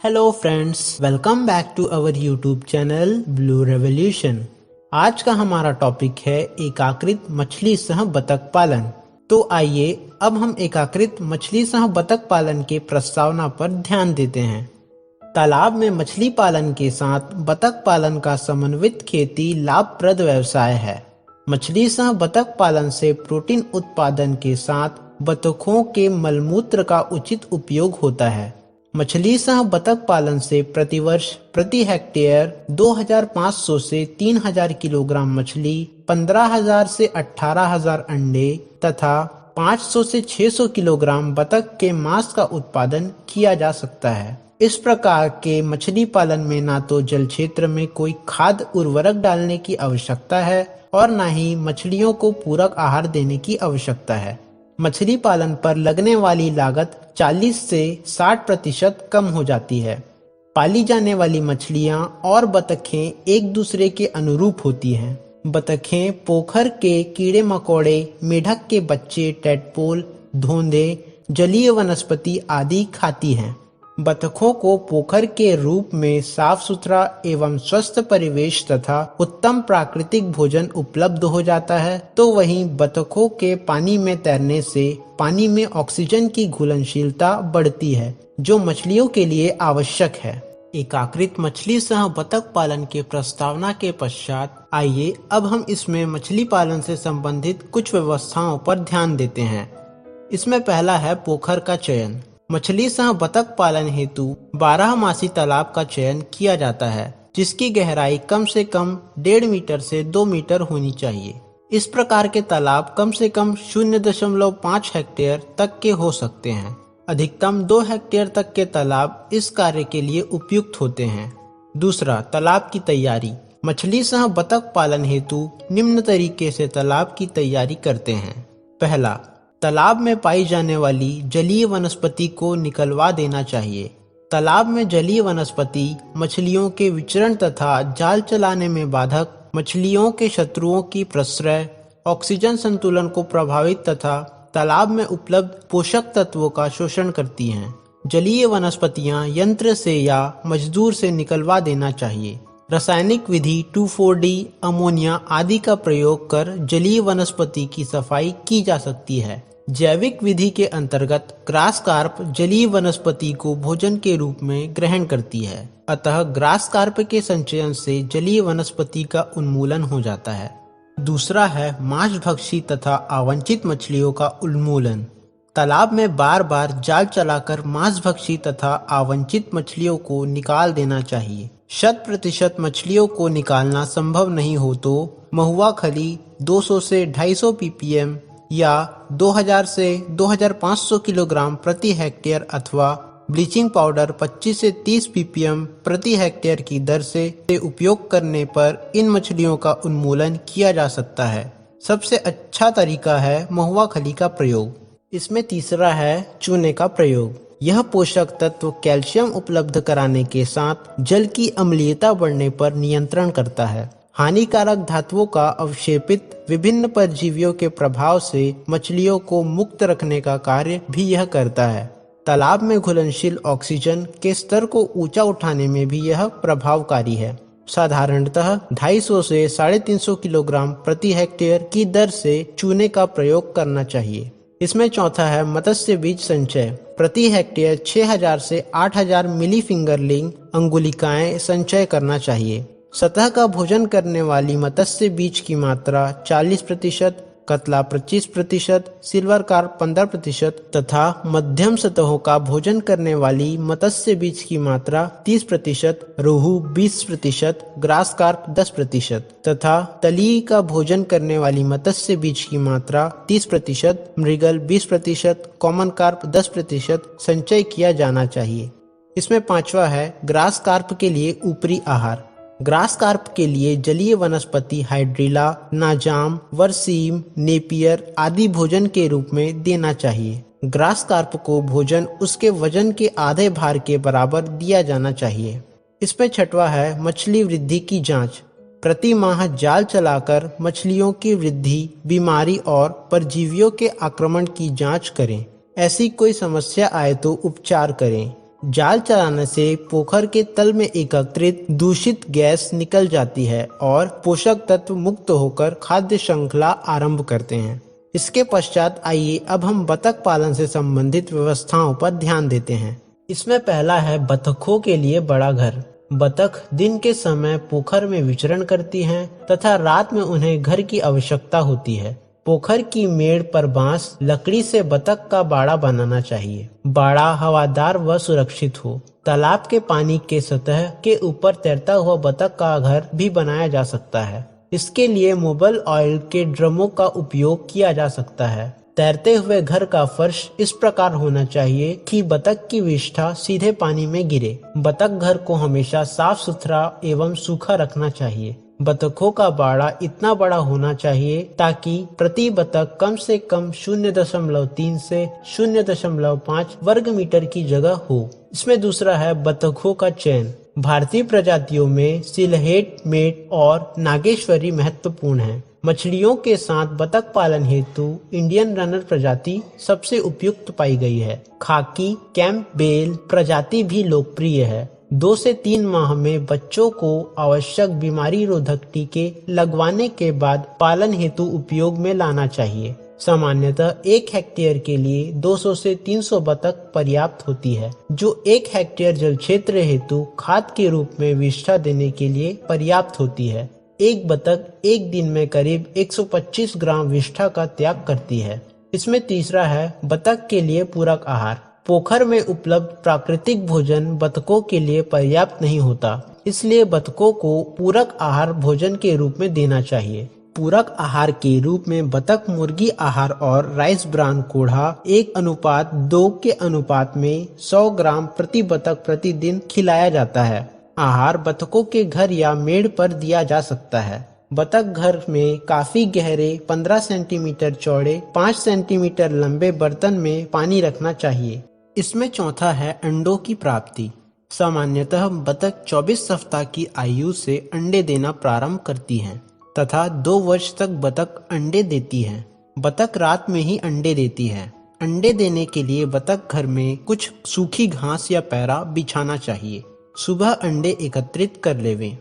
Hello friends, welcome back to our YouTube channel blue revolution. आज का हमारा topic है एकाकृत मछली सह बतख पालन। तो आइए अब हम एकाकृत मछली सह बतख पालन के प्रस्तावना पर ध्यान देते हैं। तालाब में मछली पालन के साथ बतख पालन का समन्वित खेती लाभप्रद व्यवसाय है। मछली सह बतख पालन से प्रोटीन उत्पादन के साथ बतखों के मलमूत्र का उचित उपयोग होता है। मछली सह बतख पालन से प्रतिवर्ष प्रति हेक्टेयर 2500 से 3000 किलोग्राम मछली, 15000 से 18000 अंडे तथा 500 से 600 किलोग्राम बतख के मांस का उत्पादन किया जा सकता है। इस प्रकार के मछली पालन में ना तो जल क्षेत्र में कोई खाद उर्वरक डालने की आवश्यकता है और न ही मछलियों को पूरक आहार देने की आवश्यकता है। मछली पालन पर लगने वाली लागत 40 से 60% कम हो जाती है। पाली जाने वाली मछलियां और बतखें एक दूसरे के अनुरूप होती हैं। बतखें पोखर के कीड़े मकोड़े, मेढक के बच्चे, टेडपोल, धोंदे, जलीय वनस्पति आदि खाती हैं। बतखों को पोखर के रूप में साफ सुथरा एवं स्वस्थ परिवेश तथा उत्तम प्राकृतिक भोजन उपलब्ध हो जाता है, तो वहीं बतखों के पानी में तैरने से पानी में ऑक्सीजन की घुलनशीलता बढ़ती है, जो मछलियों के लिए आवश्यक है। एकाकृत मछली सह बतख पालन के प्रस्तावना के पश्चात आइए अब हम इसमें मछली पालन से संबंधित कुछ व्यवस्थाओं पर ध्यान देते हैं। इसमें पहला है पोखर का चयन। मछली सह बतख पालन हेतु 12मासी तालाब का चयन किया जाता है, जिसकी गहराई कम से कम 1.5 मीटर से 2 मीटर होनी चाहिए। इस प्रकार के तालाब कम से कम 0.5 हेक्टेयर तक के हो सकते हैं। अधिकतम 2 हेक्टेयर तक के तालाब इस कार्य के लिए उपयुक्त होते हैं। दूसरा, तालाब की तैयारी। मछली सह बतख पालन हेतु निम्न तरीके से तालाब की तैयारी करते हैं। पहला, तालाब में पाई जाने वाली जलीय वनस्पति को निकलवा देना चाहिए। तालाब में जलीय वनस्पति मछलियों के विचरण तथा जाल चलाने में बाधक, मछलियों के शत्रुओं की प्रश्रय, ऑक्सीजन संतुलन को प्रभावित तथा तालाब में उपलब्ध पोषक तत्वों का शोषण करती हैं। जलीय वनस्पतियां यंत्र से या मजदूर से निकलवा देना चाहिए। रासायनिक विधि 2,4-D, अमोनिया आदि का प्रयोग कर जलीय वनस्पति की सफाई की जा सकती है। जैविक विधि के अंतर्गत ग्रास कार्प जलीय वनस्पति को भोजन के रूप में ग्रहण करती है, अतः ग्रास कार्प के संचयन से जलीय वनस्पति का उन्मूलन हो जाता है। दूसरा है मांसभक्षी तथा आवांछित मछलियों का उन्मूलन। तालाब में बार बार जाल चलाकर मांसभक्षी तथा आवांछित मछलियों को निकाल देना चाहिए। 100% मछलियों को निकालना संभव नहीं हो तो महुआ खली 200 से 250 ppm या 2000 से 2500 किलोग्राम प्रति हेक्टेयर अथवा ब्लीचिंग पाउडर 25 से 30 ppm प्रति हेक्टेयर की दर से उपयोग करने पर इन मछलियों का उन्मूलन किया जा सकता है। सबसे अच्छा तरीका है महुआ खली का प्रयोग। इसमें तीसरा है चूने का प्रयोग। यह पोषक तत्व कैल्शियम उपलब्ध कराने के साथ जल की अम्लीयता बढ़ने पर नियंत्रण करता है। हानिकारक धातुओं का अवक्षेपित विभिन्न परजीवियों के प्रभाव से मछलियों को मुक्त रखने का कार्य भी यह करता है। तालाब में घुलनशील ऑक्सीजन के स्तर को ऊंचा उठाने में भी यह प्रभावकारी है। साधारणतः 250 से 350 किलोग्राम प्रति हेक्टेयर की दर से चूने का प्रयोग करना चाहिए। इसमें चौथा है मत्स्य बीज संचय। प्रति हेक्टेयर 6000 से 8000 मिली फिंगरलिंग अंगुलिकाएं संचय करना चाहिए। सतह का भोजन करने वाली मत्स्य बीज की मात्रा 40%, कतला 25%, सिल्वर कार्प 15% तथा मध्यम सतहों का भोजन करने वाली मत्स्य बीज की मात्रा 30%, रोहू 20%, ग्रास कार्प 10% तथा तली का भोजन करने वाली मत्स्य बीज की मात्रा 30%, मृगल 20%, कॉमन कार्प 10% संचय किया जाना चाहिए। इसमें पांचवा है ग्रास कार्प के लिए ऊपरी आहार। ग्रास कार्प के लिए जलीय वनस्पति हाइड्रिला, नाजाम, वर्सीम, नेपियर आदि भोजन के रूप में देना चाहिए। ग्रास कार्प को भोजन उसके वजन के आधे भार के बराबर दिया जाना चाहिए। इसमें छठवा है मछली वृद्धि की जांच। प्रति माह जाल चलाकर मछलियों की वृद्धि, बीमारी और परजीवियों के आक्रमण की जांच करें। ऐसी कोई समस्या आए तो उपचार करें। जाल चलाने से पोखर के तल में एकत्रित दूषित गैस निकल जाती है और पोषक तत्व मुक्त होकर खाद्य श्रृंखला आरंभ करते हैं। इसके पश्चात आइए अब हम बतख पालन से संबंधित व्यवस्थाओं पर ध्यान देते हैं। इसमें पहला है बतखों के लिए बड़ा घर। बतख दिन के समय पोखर में विचरण करती हैं तथा रात में उन्हें घर की आवश्यकता होती है। पोखर की मेड़ पर बांस लकड़ी से बतख का बाड़ा बनाना चाहिए। बाड़ा हवादार व सुरक्षित हो। तालाब के पानी के सतह के ऊपर तैरता हुआ बतख का घर भी बनाया जा सकता है। इसके लिए मोबाइल ऑयल के ड्रमों का उपयोग किया जा सकता है। तैरते हुए घर का फर्श इस प्रकार होना चाहिए कि बतख की विष्ठा सीधे पानी में गिरे। बतख घर को हमेशा साफ सुथरा एवं सूखा रखना चाहिए। बतखों का बाड़ा इतना बड़ा होना चाहिए ताकि प्रति बतख कम से कम 0.3 से 0.5 वर्ग मीटर की जगह हो। इसमें दूसरा है बतखों का चयन। भारतीय प्रजातियों में सिलहेट, मेट और नागेश्वरी महत्वपूर्ण है। मछलियों के साथ बतख पालन हेतु इंडियन रनर प्रजाति सबसे उपयुक्त पाई गई है। खाकी कैंपबेल प्रजाति भी लोकप्रिय है। 2 से 3 माह में बच्चों को आवश्यक बीमारी रोधक टीके लगवाने के बाद पालन हेतु उपयोग में लाना चाहिए। सामान्यतः 1 हेक्टेयर के लिए 200 से 300 बतख पर्याप्त होती है, जो 1 हेक्टेयर जल क्षेत्र हेतु खाद के रूप में विष्ठा देने के लिए पर्याप्त होती है। एक बतख एक दिन में करीब 125 ग्राम विष्ठा का त्याग करती है। इसमें तीसरा है बतख के लिए पूरक आहार। पोखर में उपलब्ध प्राकृतिक भोजन बतखों के लिए पर्याप्त नहीं होता, इसलिए बतखों को पूरक आहार भोजन के रूप में देना चाहिए। पूरक आहार के रूप में बतख मुर्गी आहार और राइस ब्रान कोढ़ा 1:2 के अनुपात में 100 ग्राम प्रति बतख प्रतिदिन खिलाया जाता है। आहार बतखों के घर या मेड़ पर दिया जा सकता है। बतख घर में काफी गहरे 15 सेंटीमीटर चौड़े 5 सेंटीमीटर लंबे बर्तन में पानी रखना चाहिए। इसमें चौथा है अंडों की प्राप्ति। सामान्यतः बतख 24 सप्ताह की आयु से अंडे देना प्रारंभ करती हैं तथा 2 वर्ष तक बतख अंडे देती है। बतख रात में ही अंडे देती है। अंडे देने के लिए बतख घर में कुछ सूखी घास या पैरा बिछाना चाहिए। सुबह अंडे एकत्रित कर लेवें।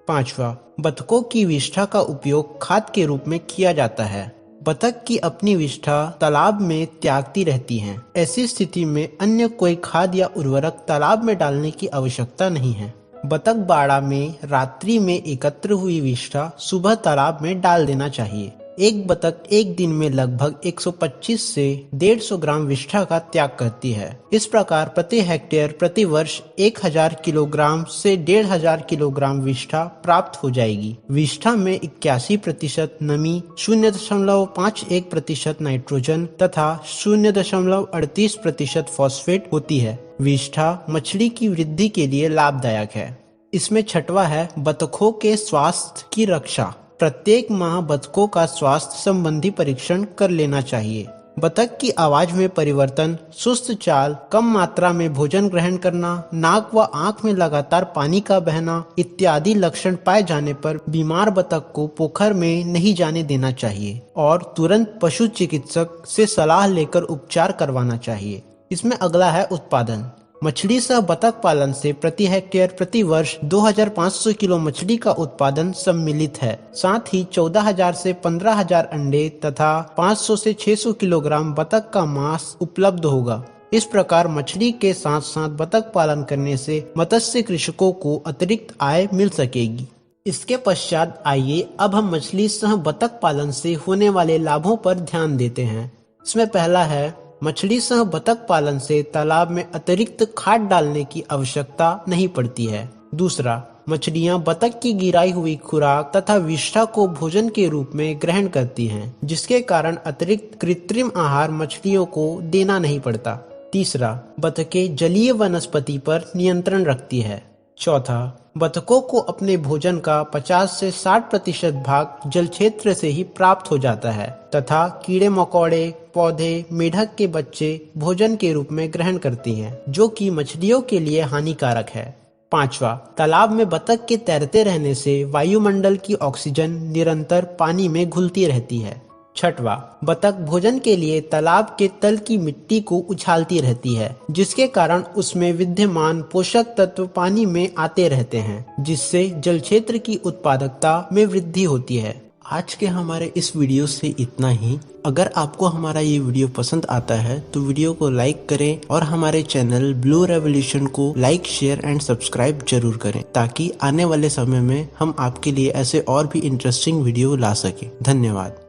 5वां, बतखों की विष्ठा का उपयोग खाद के रूप में किया जाता है। बतख की अपनी विष्ठा तालाब में त्यागती रहती हैं। ऐसी स्थिति में अन्य कोई खाद या उर्वरक तालाब में डालने की आवश्यकता नहीं है। बतख बाड़ा में रात्रि में एकत्र हुई विष्ठा सुबह तालाब में डाल देना चाहिए। एक बतख एक दिन में लगभग 125 से 150 ग्राम विष्ठा का त्याग करती है। इस प्रकार प्रति हेक्टेयर प्रति वर्ष 1000 किलोग्राम से 1500 किलोग्राम विष्ठा प्राप्त हो जाएगी। विष्ठा में 81% नमी, 0.51% नाइट्रोजन तथा 0.38% फॉस्फेट होती है। विष्ठा मछली की वृद्धि के लिए लाभदायक है। इसमें छठवां है बतखों के स्वास्थ्य की रक्षा। प्रत्येक माह बतखों का स्वास्थ्य संबंधी परीक्षण कर लेना चाहिए। बतख की आवाज में परिवर्तन, सुस्त चाल, कम मात्रा में भोजन ग्रहण करना, नाक व आंख में लगातार पानी का बहना इत्यादि लक्षण पाए जाने पर बीमार बतख को पोखर में नहीं जाने देना चाहिए और तुरंत पशु चिकित्सक से सलाह लेकर उपचार करवाना चाहिए। इसमें अगला है उत्पादन। मछली सह बतख पालन से प्रति हेक्टेयर प्रति वर्ष 2500 किलो मछली का उत्पादन सम्मिलित है। साथ ही 14000 से 15000 अंडे तथा 500 से 600 किलोग्राम बतख का मांस उपलब्ध होगा। इस प्रकार मछली के साथ साथ बतख पालन करने से मत्स्य कृषकों को अतिरिक्त आय मिल सकेगी। इसके पश्चात आइए अब हम मछली सह बतख पालन से होने वाले लाभों पर ध्यान देते हैं। इसमें पहला है मछली सह बतख पालन से तालाब में अतिरिक्त खाद डालने की आवश्यकता नहीं पड़ती है। दूसरा, मछलियां बतख की गिराई हुई खुराक तथा विष्ठा को भोजन के रूप में ग्रहण करती हैं, जिसके कारण अतिरिक्त कृत्रिम आहार मछलियों को देना नहीं पड़ता। तीसरा, बतखें जलीय वनस्पति पर नियंत्रण रखती है। चौथा, बतखों को अपने भोजन का 50 से 60% भाग जल क्षेत्र से ही प्राप्त हो जाता है तथा कीड़े मकोड़े, पौधे, मेढक के बच्चे भोजन के रूप में ग्रहण करती हैं, जो कि मछलियों के लिए हानिकारक है। पांचवा, तालाब में बतख के तैरते रहने से वायुमंडल की ऑक्सीजन निरंतर पानी में घुलती रहती है। छठवां, बतख भोजन के लिए तालाब के तल की मिट्टी को उछालती रहती है, जिसके कारण उसमें विद्यमान पोषक तत्व पानी में आते रहते हैं, जिससे जल क्षेत्र की उत्पादकता में वृद्धि होती है। आज के हमारे इस वीडियो से इतना ही। अगर आपको हमारा ये वीडियो पसंद आता है तो वीडियो को लाइक करें और हमारे चैनल ब्लू रेवोल्यूशन को लाइक, शेयर एंड सब्सक्राइब जरूर करें, ताकि आने वाले समय में हम आपके लिए ऐसे और भी इंटरेस्टिंग वीडियो ला सकें। धन्यवाद।